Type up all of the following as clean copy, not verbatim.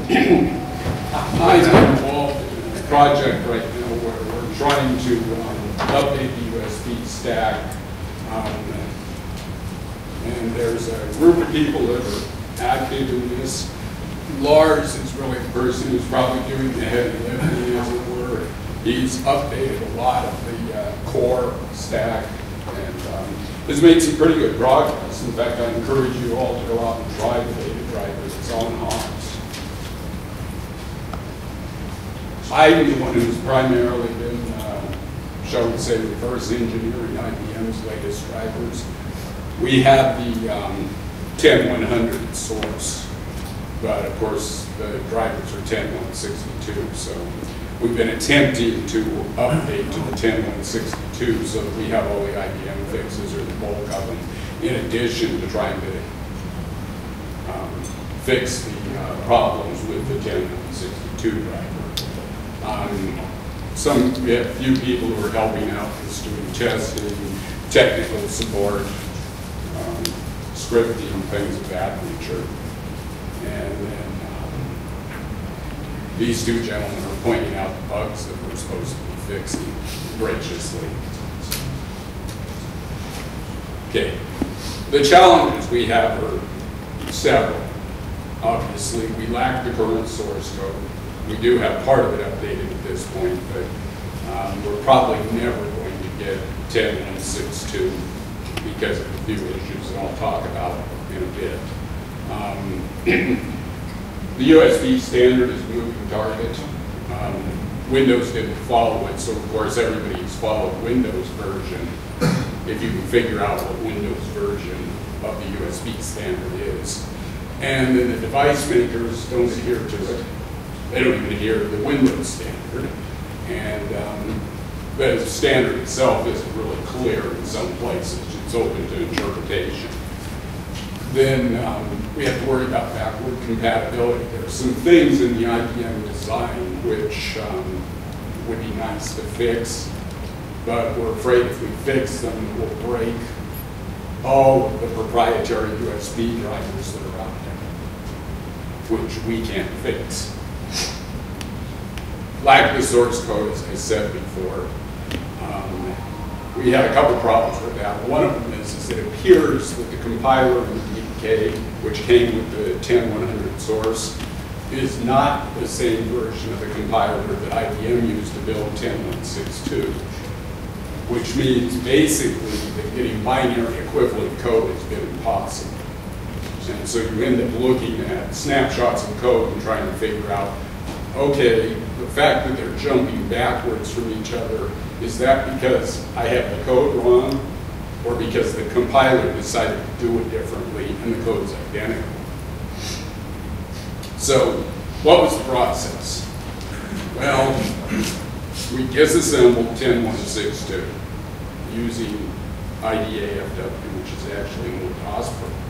I'm involved in a project right now where we're trying to update the USB stack. And there's a group of people that are active in this. Lars is really the person who's probably doing the heavy lifting, as it were. He's updated a lot of the core stack and has made some pretty good progress. In fact, I encourage you all to go out and try the data driver. It's on Hobbs. I'm the one who's primarily been, shall we say, reverse engineering IBM's latest drivers. We have the 10100 source, but of course the drivers are 10162, so we've been attempting to update to the 10162 so that we have all the IBM fixes or the bulk of them, in addition to trying to fix the problems with the 10162 driver. We have a few people who are helping out with doing testing, technical support, scripting, things of that nature. And then these two gentlemen are pointing out the bugs that we're supposed to be fixing graciously. Okay, the challenges we have are several. Obviously, we lack the current source code. We do have part of it updated at this point, but we're probably never going to get 10162 because of a few issues that I'll talk about in a bit. The USB standard is a moving target. Windows didn't follow it, so of course everybody's followed Windows version if you can figure out what Windows version of the USB standard is. And then the device makers don't adhere to it. They don't even adhere to the Windows standard. And the standard itself isn't really clear in some places. It's open to interpretation. Then we have to worry about backward compatibility. There are some things in the IBM design which would be nice to fix, but we're afraid if we fix them, it will break all of the proprietary USB drivers that are out there, which we can't fix. Lack the source code, as I said before. We had a couple problems with that. One of them is that it appears that the compiler in the DK, which came with the 10100 source, is not the same version of the compiler that IBM used to build 10162, which means basically that getting binary equivalent code has been impossible. And so you end up looking at snapshots of code and trying to figure out, okay, the fact that they're jumping backwards from each other, is that because I have the code wrong, or because the compiler decided to do it differently and the code's identical? So, what was the process? Well, we disassembled 10162 using IDAFW, which is actually an old DOS program.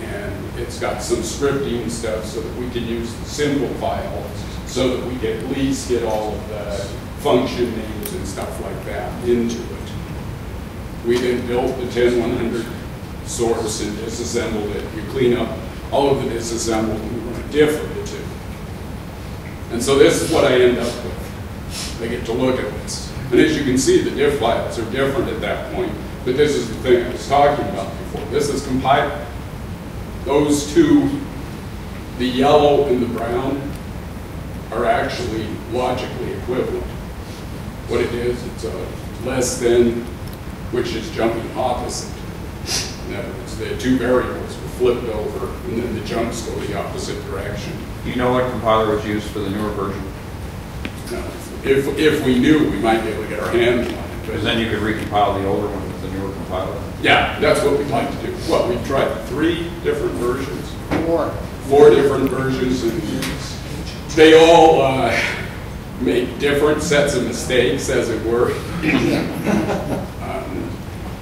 And it's got some scripting stuff so that we can use the symbol file so that we can at least get all of the function names and stuff like that into it. We then built the 10100 source and disassembled it. You clean up all of the disassembled and we run a diff of the two. And so this is what I end up with. I get to look at this. And as you can see, the diff files are different at that point, but this is the thing I was talking about before. This is compiled. Those two, the yellow and the brown, are actually logically equivalent. What it is, it's a less than, which is jumping opposite. In other words, the two variables are flipped over, and then the jumps go the opposite direction. Do you know what compiler was used for the newer version? No. If we knew, we might be able to get our hands on it. Because then you could recompile the older one with the newer compiler. Yeah, that's what we'd like to do. Well, we've tried 3 different versions. 4 different versions, and they all make different sets of mistakes, as it were.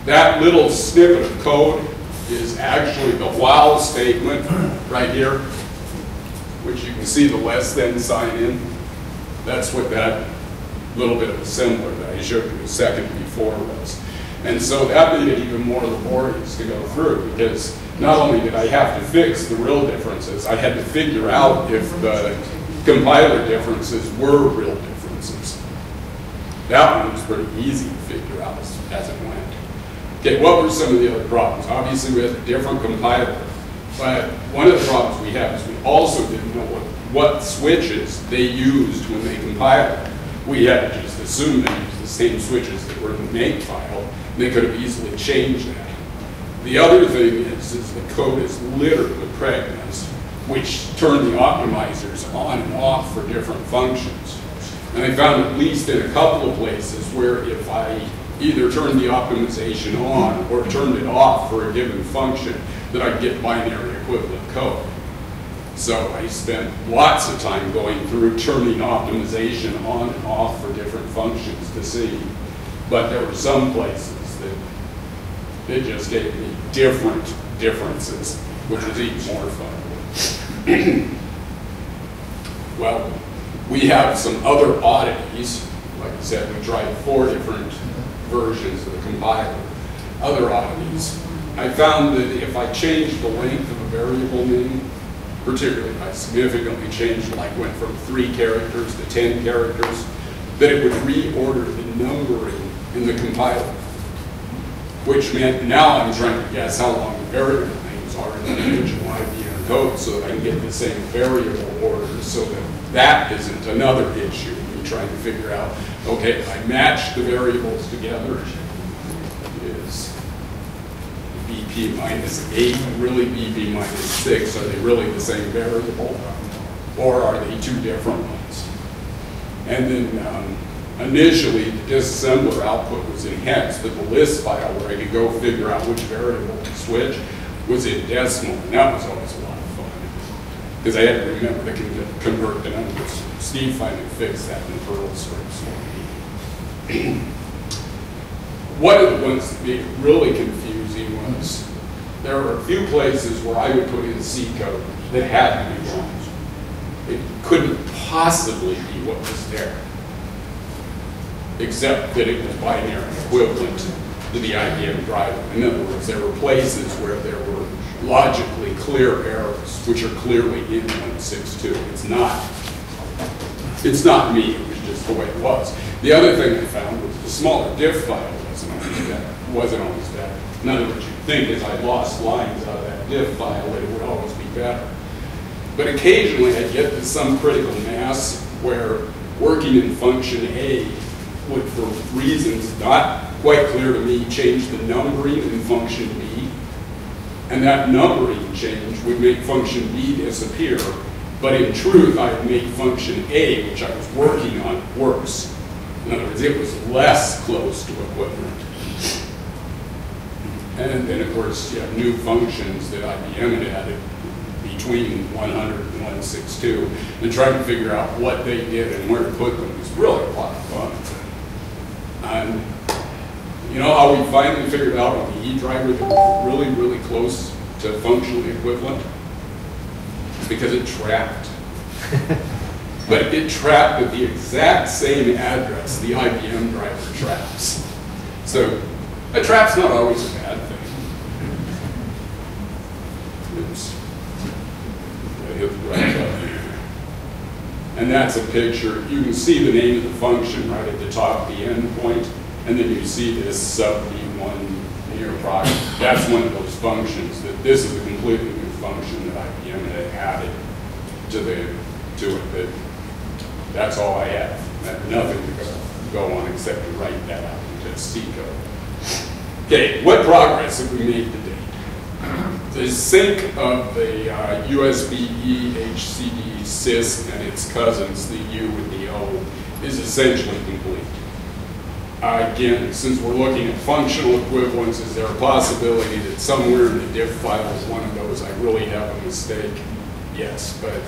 That little snippet of code is actually the while statement right here, which you can see the less than sign in. That's what that little bit of assembler that I showed you a second before was. And so that made it even more laborious to go through, because not only did I have to fix the real differences, I had to figure out if the compiler differences were real differences. That one was pretty easy to figure out as it went. Okay, what were some of the other problems? Obviously, we had a different compiler, but one of the problems we had is we also didn't know what switches they used when they compiled it. We had to just assume they used the same switches that were in the make file, and they could have easily changed that. The other thing is the code is littered with pregnas, which turn the optimizers on and off for different functions. And I found at least in a couple of places where if I either turned the optimization on or turned it off for a given function, that I'd get binary equivalent code. So I spent lots of time going through turning optimization on and off for different functions to see. But there were some places that it just gave me different differences, which was even more fun. Well, we have some other oddities. Like I said, we tried 4 different versions of the compiler. Other oddities. I found that if I changed the length of a variable name, particularly if I significantly changed, like went from 3 characters to 10 characters, that it would reorder the numbering in the compiler, which meant now I'm trying to guess how long the variable names are in the original IBM code so that I can get the same variable order so that that isn't another issue. You're trying to figure out, okay, if I match the variables together, is BP minus 8 really BP minus 6? Are they really the same variable? Or are they 2 different ones? And then initially, the disassembler output was in hex, but the list file where I could go figure out which variable to switch was in decimal, and that was always a lot of fun, because I had to remember to convert the numbers. Steve finally fixed that in the Perl scripts for me. One of the ones that made it really confusing was there were a few places where I would put in C code that had to be wrong. It couldn't possibly be what was there, except that it was binary equivalent to the IBM driver. In other words, there were places where there were logically clear errors, which are clearly in 162. It's not me, it was just the way it was. The other thing I found was the smaller diff file wasn't always better. In other words, you'd think as I lost lines out of that diff file that it would always be better. But occasionally I get to some critical mass where working in function A would, for reasons not quite clear to me, change the numbering in function B. And that numbering change would make function B disappear. But in truth, I would make function A, which I was working on, worse. In other words, it was less close to equivalent. And then, of course, you have new functions that IBM had added between 100 and 162, and trying to figure out what they did and where to put them was really a lot of fun. And you know how we finally figured out on the E driver that was really, really close to functionally equivalent? It's because it trapped. But it trapped at the exact same address the IBM driver traps. So a trap's not always a bad thing. Oops. I hit the right button here. And that's a picture. You can see the name of the function right at the top, the endpoint, and then you see this sub v1 near product. That's one of those functions that this is a completely new function that IBM had added to it. That's all I have. I have nothing to go on except to write that out into C code. Okay, what progress have we made to date? The sync of the USB-E HCD sys and its cousins, the U and the O, is essentially complete. Again, since we're looking at functional equivalence, is there a possibility that somewhere in the diff file is one of those I really have a mistake? Yes, but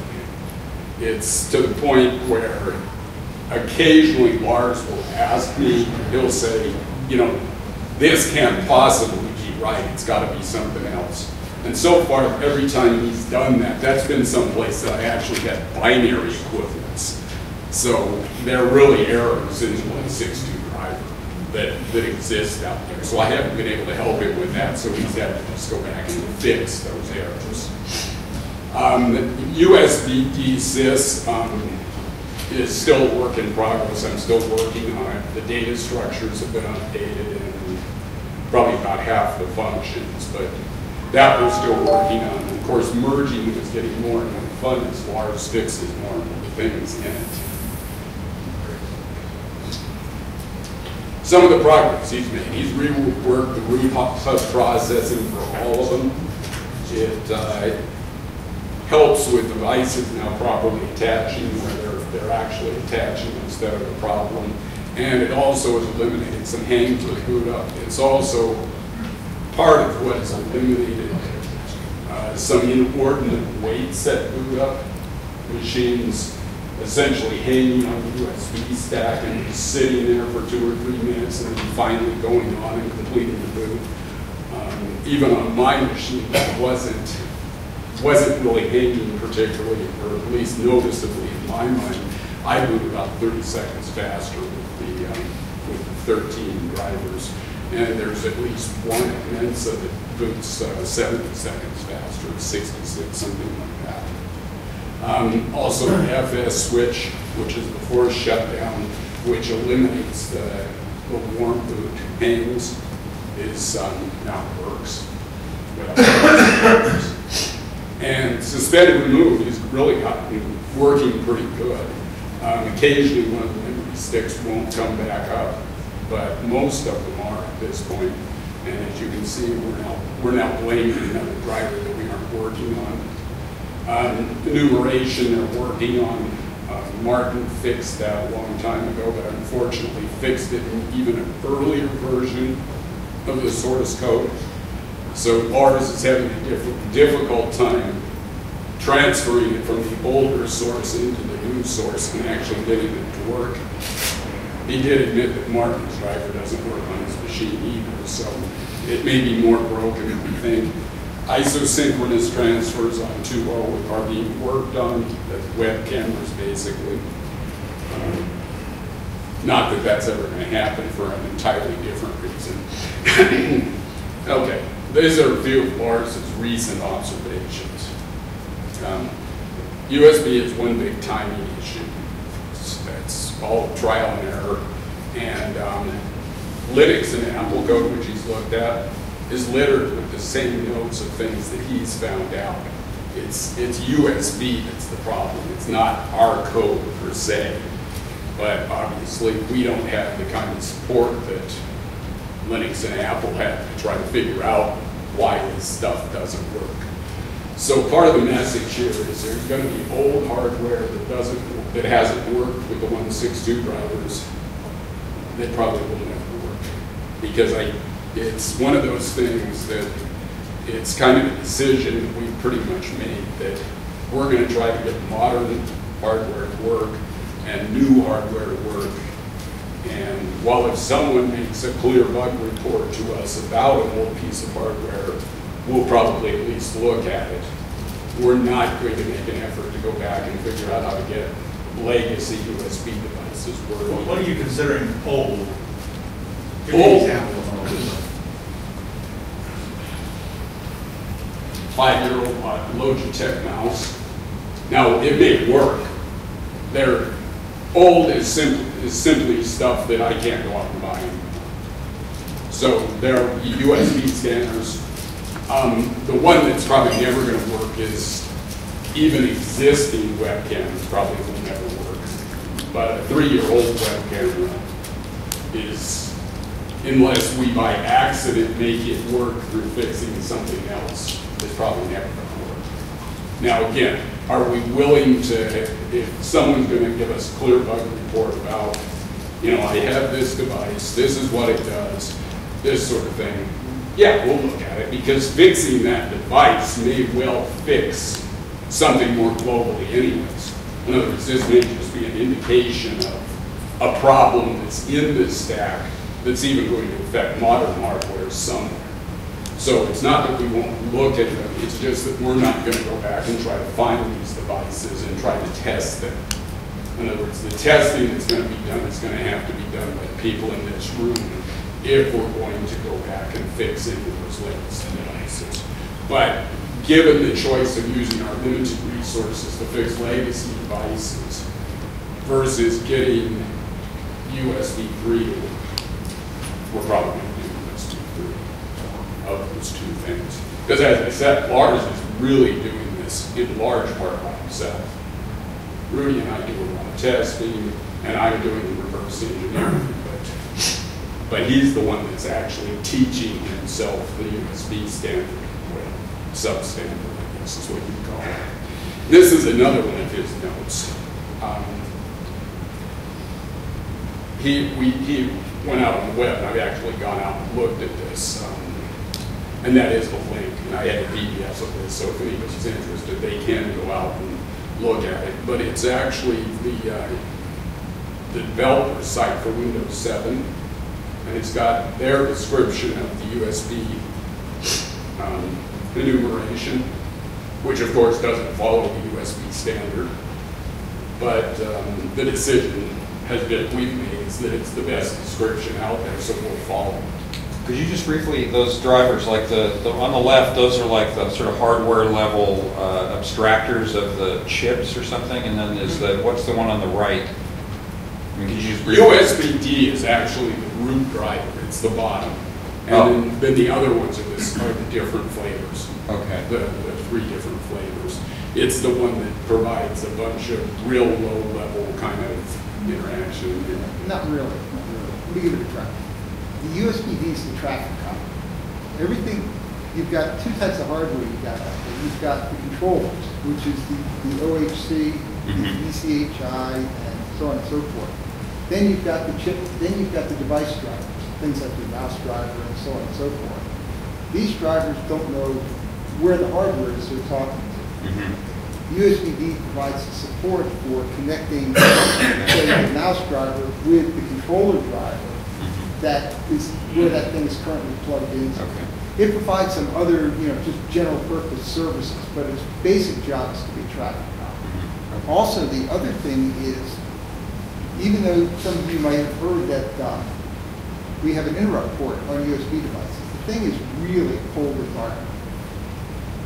it's to the point where occasionally Lars will ask me, he'll say, you know, this can't possibly be right, it's got to be something else. And so far, every time he's done that, that's been someplace that I actually had binary equivalence. So they're really errors in the 162 driver. that exists out there. So I haven't been able to help him with that, so he's had to just go back and fix those errors. USB sys is still a work in progress. I'm still working on it. The data structures have been updated and probably about half the functions, but that we're still working on. And of course, merging is getting more and more fun as Lars fixes more and more things in it. Some of the progress he's made. He's reworked the root touch processing for all of them. It helps with devices now properly attaching where they're actually attaching instead of a problem. And it also has eliminated some hangs with boot up. It's also part of what has eliminated some inordinate weights at boot up. Machines essentially hanging on the USB stack and just sitting there for 2 or 3 minutes and then finally going on and completing the boot. Even on my machine, it wasn't really hanging particularly, or at least noticeably in my mind. I boot about 30 seconds faster with the 13 drivers, and there's at least one at Mensa that boots 70 seconds faster, 66, something like that. Also the FS switch, which is the force shutdown, which eliminates the warm boot hangs, now works. And suspended remove has really gotten working pretty good. Occasionally one of the memory sticks won't come back up, but most of them are at this point. And as you can see, we're now blaming another driver that we aren't working on. Enumeration they're working on. Martin fixed that a long time ago, but unfortunately fixed it in even an earlier version of the source code. So Lars is having a difficult time transferring it from the older source into the new source and actually getting it to work. He did admit that Martin's driver doesn't work on his machine either, so it may be more broken than we think. Isosynchronous transfers on 2.0 are being worked on, the web cameras basically. Not that that's ever going to happen for an entirely different reason. Okay, these are a few of Lars's recent observations. USB is one big timing issue. That's all trial and error. And Linux and Apple code, which he's looked at, is littered with the same notes of things that he's found out. It's USB that's the problem. It's not our code per se. But obviously, we don't have the kind of support that Linux and Apple have to try to figure out why this stuff doesn't work. So part of the message here is there's going to be old hardware that hasn't worked with the 162 drivers that probably will never work. Because it's one of those things that it's kind of a decision that we've pretty much made that we're going to try to get modern hardware to work and new hardware to work. And while if someone makes a clear bug report to us about an old piece of hardware, we'll probably at least look at it. We're not going to make an effort to go back and figure out how to get legacy USB devices working. Well, what are you considering old? Give me an an example of old. 5-year-old Logitech mouse. Now, it may work. They're old is simply stuff that I can't go out and buy anymore. So they're USB scanners. The one that's probably never going to work is even existing webcams probably will never work. But a 3-year-old webcam is, unless we by accident make it work through fixing something else, it's probably never going to work. Now again, are we willing to, if someone's going to give us a clear bug report about, you know, I have this device, this is what it does, this sort of thing, yeah, we'll look at it, because fixing that device may well fix something more globally anyways. In other words, this may just be an indication of a problem that's in this stack that's even going to affect modern hardware somewhere. So it's not that we won't look at them, it's just that we're not going to go back and try to find these devices and try to test them. In other words, the testing that's going to be done is going to have to be done by people in this room if we're going to go back and fix any of those legacy devices. But given the choice of using our limited resources to fix legacy devices versus getting USB 3, we're probably going to do USB 3 of those two things. Because as I said, Lars is really doing this in large part by himself. Rudy and I do a lot of testing, and I'm doing the reverse engineering, but he's the one that's actually teaching himself the USB standard, well, substandard, I guess is what you call it. This is another one of his notes. He went out on the web, and I've actually gone out and looked at this, and that is the link, and I had a PDF of this, so if anybody's interested, they can go out and look at it. But it's actually the developer site for Windows 7, and it's got their description of the USB enumeration, which of course doesn't follow the USB standard. But the decision we've made is that it's the best description out there, so we'll follow it. Could you just briefly, those drivers, like the on the left, those are like the sort of hardware level abstractors of the chips or something, and then is what's the one on the right? I mean, could you just briefly... USB-D is actually the root driver, it's the bottom. And then the other ones are the different flavors. Okay. The 3 different flavors. It's the one that provides a bunch of real low level kind of interaction. Not really, not really. Let me give it a try. The USB-D is the traffic copy. Everything, you've got 2 types of hardware you've got out there. You've got the controllers, which is the OHC, the ECHI, and so on and so forth. Then you've got the chip, then you've got the device drivers, things like the mouse driver and so on and so forth. These drivers don't know where the hardware is they're talking to. USB-D provides the support for connecting, say, the mouse driver with the controller driver. That is where that thing is currently plugged into. Okay. It provides some other, just general purpose services, but its basic job is to be traffic copy. Also, the other thing is, even though some of you might have heard that we have an interrupt port on USB devices, the thing is really a cold environment.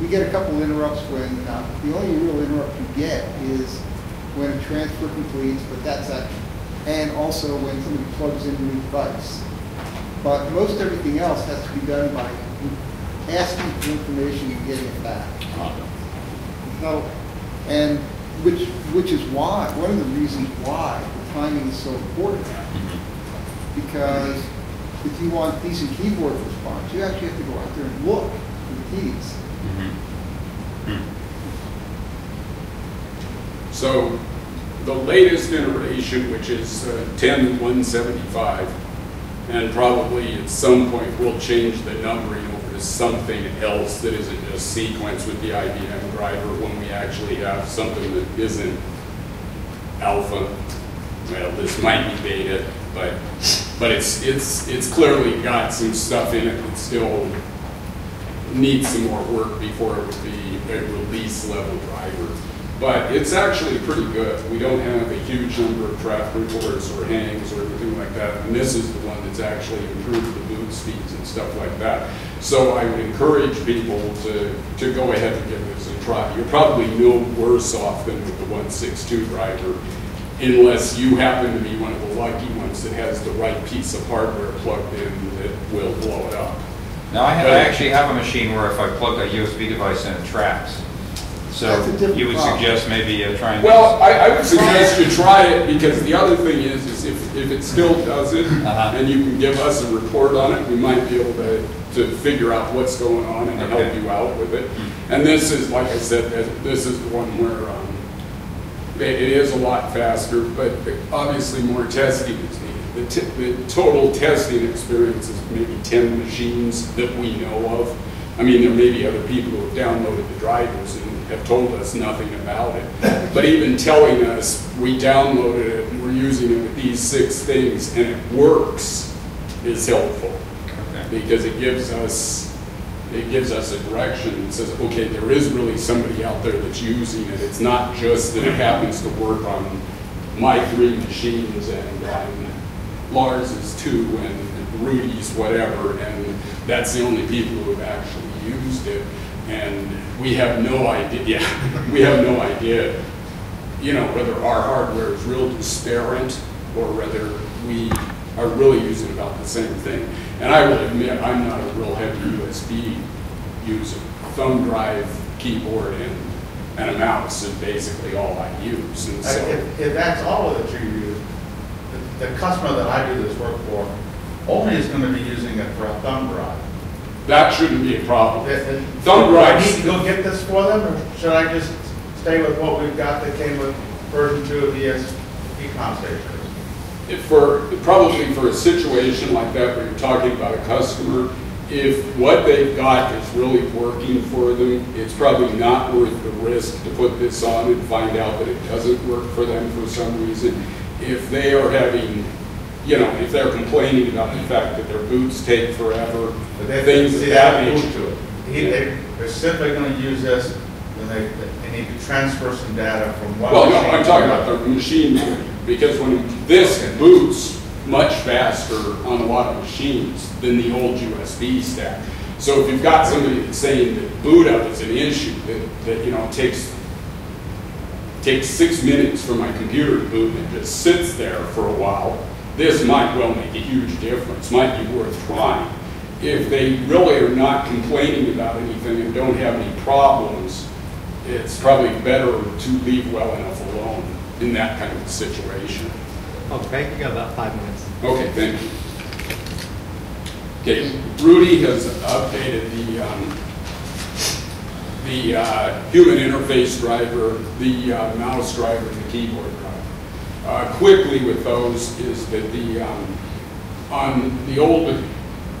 We get a couple interrupts when the only real interrupt you get is when a transfer completes, but that's actually, and also when somebody plugs in a new device. But most everything else has to be done by asking for information and getting it back. No, and which is why, one of the reasons why the timing is so important. Because if you want decent keyboard response, you actually have to go out there and look for the keys. So the latest iteration, which is 10.175, and probably at some point we'll change the numbering over to something else that isn't just sequence with the IBM driver when we actually have something that isn't alpha. Well, this might be beta, but it's clearly got some stuff in it that still needs some more work before it would be a release level driver. But it's actually pretty good. We don't have a huge number of traffic reports or hangs or anything like that. And this is the one that's actually improved the boot speeds and stuff like that. So I would encourage people to go ahead and give this a try. You're probably no worse off than with the 162 driver, unless you happen to be one of the lucky ones that has the right piece of hardware plugged in that will blow it up. Now, I actually have a machine where if I plug a USB device in, it tracks. So you would suggest maybe trying. Well, I would suggest you try it, because the other thing is if it still does it, and you can give us a report on it, we might be able to figure out what's going on and help you out with it. And this is, like I said, this is the one where it is a lot faster, but obviously more testing is needed. The total testing experience is maybe 10 machines that we know of. I mean, there may be other people who have downloaded the drivers and have told us nothing about it. But even telling us we downloaded it and we're using it with these 6 things and it works is helpful. Because it gives us a direction and says, okay, there is really somebody out there that's using it. It's not just that it happens to work on my 3 machines, and Lars is 2, and Rudy's whatever, and that's the only people who have actually used it. And we have no idea, we have no idea, you know, whether our hardware is real disparate or whether we are really using about the same thing. And I will admit, I'm not a real heavy USB user. Thumb drive, keyboard, and a mouse is basically all I use. And so, if that's all that you use, the customer that I do this work for only is going to be using it for a thumb drive. that shouldn't be a problem. Thumb drives. Do I need to go get this for them, or should I just stay with what we've got that came with version 2 of ECOM stations? Probably for a situation like that where you're talking about a customer, if what they've got is really working for them, it's probably not worth the risk to put this on and find out that it doesn't work for them for some reason. If they are having, you know, if they're complaining about the fact that their boots take forever, things of that nature. They're simply going to use this, and they need to transfer some data from one Well, no, machine I'm talking about the machine, because when this boots much faster on a lot of machines than the old USB stack. So if you've got somebody that's saying that boot up is an issue, that you know, takes 6 minutes for my computer to boot and it just sits there for a while, this might well make a huge difference, might be worth trying. If they really are not complaining about anything and don't have any problems, it's probably better to leave well enough alone in that kind of a situation. Okay, you got about 5 minutes. Okay, thank you. Okay, Rudy has updated the human interface driver, the mouse driver, and the keyboard driver. Quickly with those is that on the old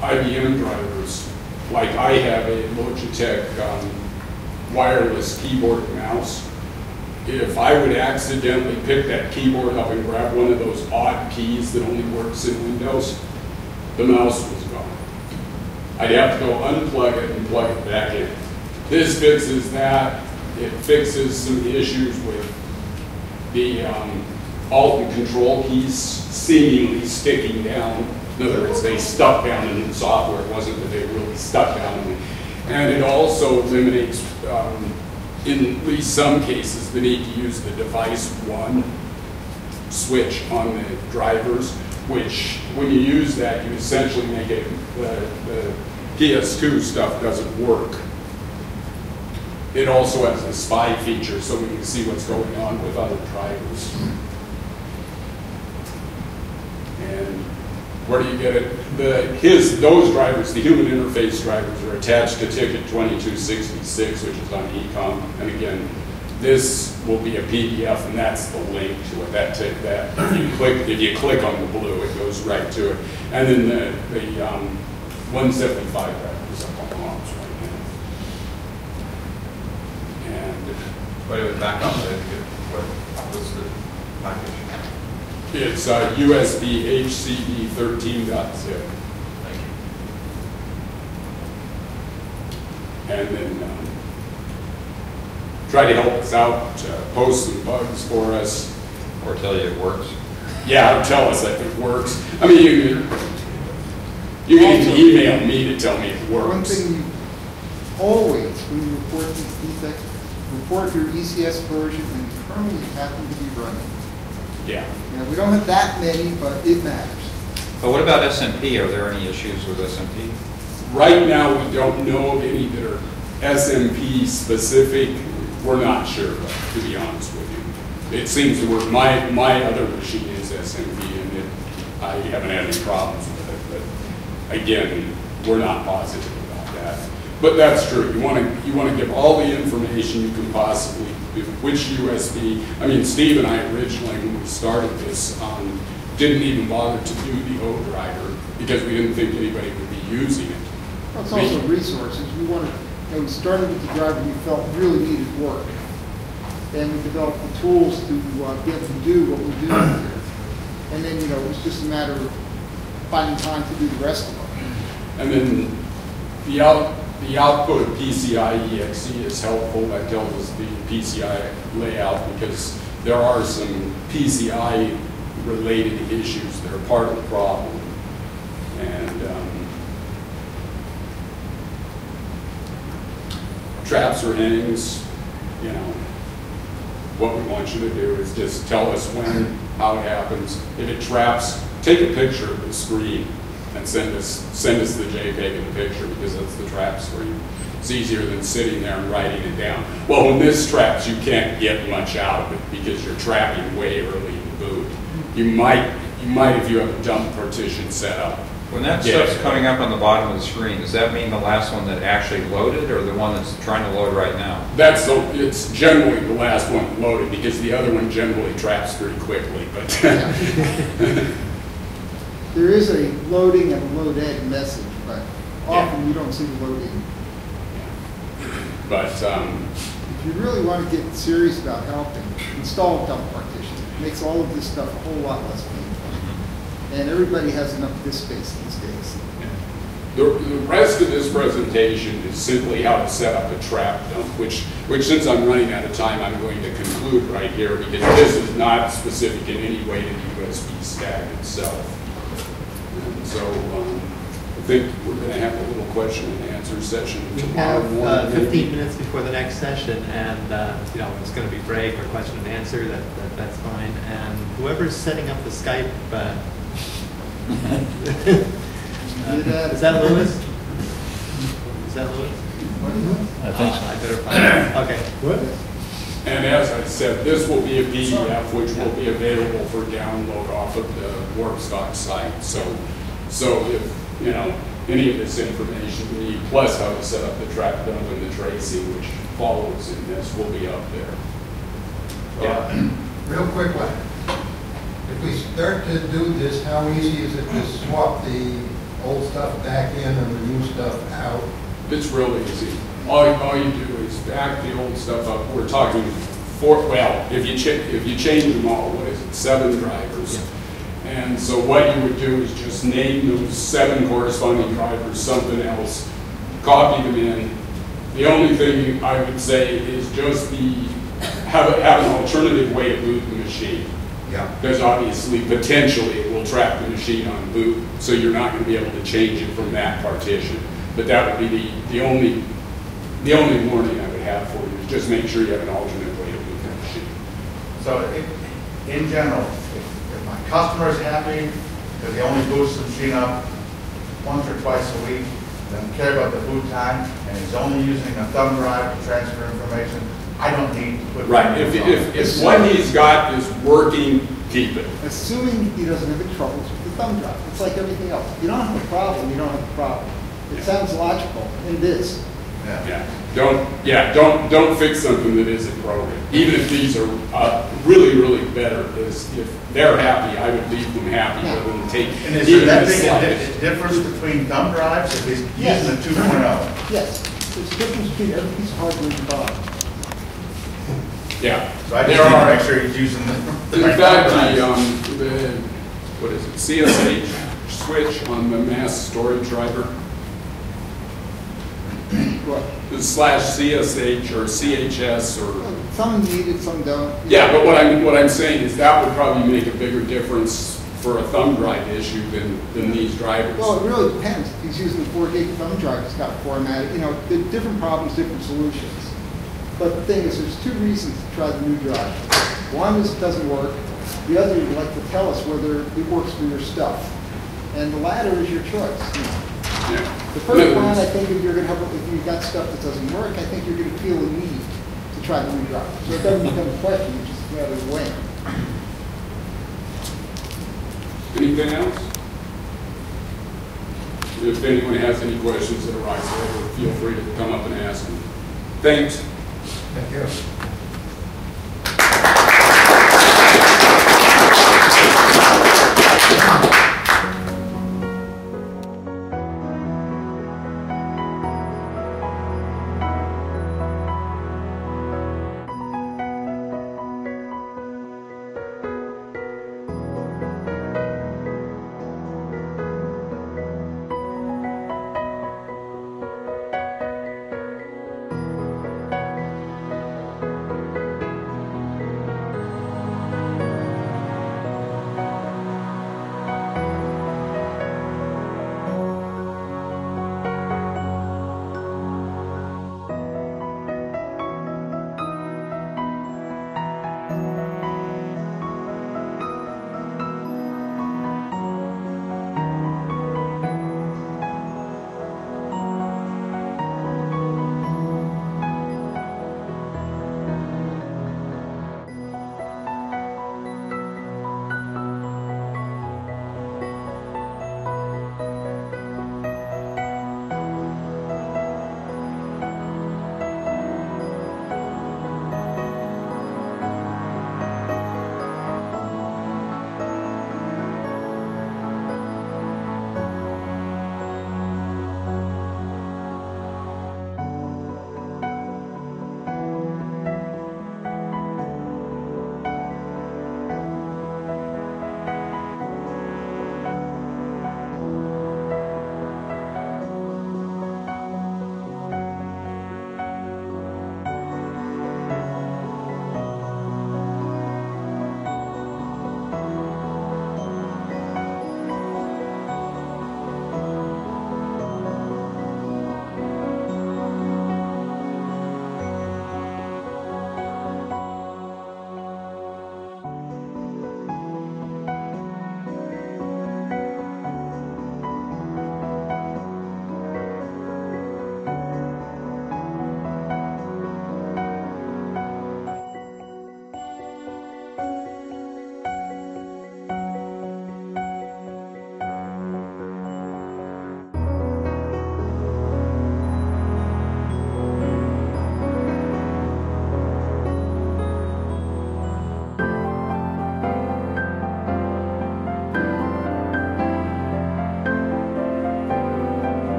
IBM drivers, like I have a Logitech wireless keyboard and mouse, if I would accidentally pick that keyboard up and grab one of those odd keys that only works in Windows, the mouse was gone. I'd have to go unplug it and plug it back in. This fixes that. It fixes some issues with the Alt and Control keys seemingly sticking down. In other words, they stuck down in the software. It wasn't that they really stuck down. And it also eliminates, in at least some cases, the need to use the device 1 switch on the drivers, which when you use that, you essentially make it, the PS2 stuff doesn't work. It also has a spy feature so we can see what's going on with other drivers. And where do you get it? Those drivers, the human interface drivers, are attached to ticket 2266, which is on ECOM. And again, this will be a PDF, and that's the link to it. If you click on the blue, it goes right to it. And then the 175 driver is up on the arms right now. And But it would back up. What's the package? it's USB HCD 13.0. Thank you. And then try to help us out, post some bugs for us. Or tell you it works. Yeah, tell us if it works. I mean, you can even email me to tell me it works. One thing you always, when you report these defects, report your ECS version and kernel you happen to be running. Yeah. You know, we don't have that many, but it matters. But what about SMP? Are there any issues with SMP? Right now, we don't know of any that are SMP specific. We're not sure, to be honest with you. It seems to work. My other machine is SMP, and I haven't had any problems with it. But again, we're not positive about that. But that's true. You want to give all the information you can possibly do. Which USB? I mean, Steve and I originally, when we started this, didn't even bother to do the O driver because we didn't think anybody would be using it. Well, it's also resources. We wanted, we started with the driver we felt really needed work. And we developed the tools to be able to do what we're doing here. And then, it was just a matter of finding time to do the rest of it. And then the output of PCI-EXE is helpful. That tells us the PCI layout because there are some PCI-related issues that are part of the problem. And traps or hangs, you know, what we want you to do is just tell us when, how it happens. If it traps, take a picture of the screen and send us the JPEG of the picture because that's the trap screen. It's easier than sitting there and writing it down. Well, when this traps, you can't get much out of it because you're trapping way early in the boot. You might if you have a dump partition set up. When that stuff's coming up on the bottom of the screen, does that mean the last one that actually loaded or the one that's trying to load right now? It's generally the last one loaded because the other one generally traps pretty quickly. But There is a loading and a load egg message, but often you don't see the loading. But If you really want to get serious about helping, install a dump partition. It makes all of this stuff a whole lot less painful. And everybody has enough disk space these days. the rest of this presentation is simply how to set up a trap dump, which since I'm running out of time, I'm going to conclude right here because this is not specific in any way to the USB stack itself. And so I think we're going to have a little question and answer session We tomorrow have morning. 15 minutes before the next session, and you know, it's going to be break or question and answer. That's fine. And whoever's setting up the Skype, is that Lewis? Is that Lewis? I think so. I better find out. Okay. What? And as I said, this will be a PDF which will be available for download off of the Warpstock site. So if you know any of this information you need, plus how to set up the trap dump and the tracing, which follows in this, will be up there. Yeah. Real quick one. If we start to do this, how easy is it to swap the old stuff back in and the new stuff out? It's real easy. All you do is back the old stuff up. We're talking if you change them all, what is it, 7 drivers. Yeah. And so what you would do is just name those 7 corresponding drivers something else, copy them in. The only thing I would say is just have an alternative way to boot the machine. Yeah. Because obviously, potentially, it will trap the machine on boot, so you're not going to be able to change it from that partition. But that would be the only warning I would have for you is just make sure you have an alternate way to boot the machine. So in general, if my customer is happy because he only boots the machine up once or twice a week, doesn't care about the boot time, and he's only using a thumb drive to transfer information, I don't need to put... Right. If what he's got is working, keep it. Assuming he doesn't have any troubles with the thumb drive. It's like everything else. You don't have a problem, you don't have a problem. It sounds logical, and it is. Don't fix something that isn't broken. Even if these are really better, if they're happy, I would leave them happy rather than take And is even there the that big slightest. a difference between thumb drives if he's Yes. using a 2.0? Yes, there's a difference between every piece of hardware you buy. Yeah. So I just want to make sure he's using the In right fact, thumb the what is it, CSH switch on the mass storage driver, What? the /CSH or CHS or Some need it, some don't. yeah. But what I'm saying is that would probably make a bigger difference for a thumb drive issue than these drivers. Well, it really depends. If he's using a 4 gig thumb drive, it's got formatted. You know, the different problems, different solutions. But the thing is, there's 2 reasons to try the new drive. One is it doesn't work. The other, you'd like to tell us whether it works for your stuff. And the latter is your choice. You know. Yeah. The first one, I think, if you've got stuff that doesn't work, I think you're going to feel a need to try the new drive. So it doesn't become a question, it's just a matter of when. Anything else? If anyone has any questions that arise later, feel free to come up and ask them. Thanks. Thank you.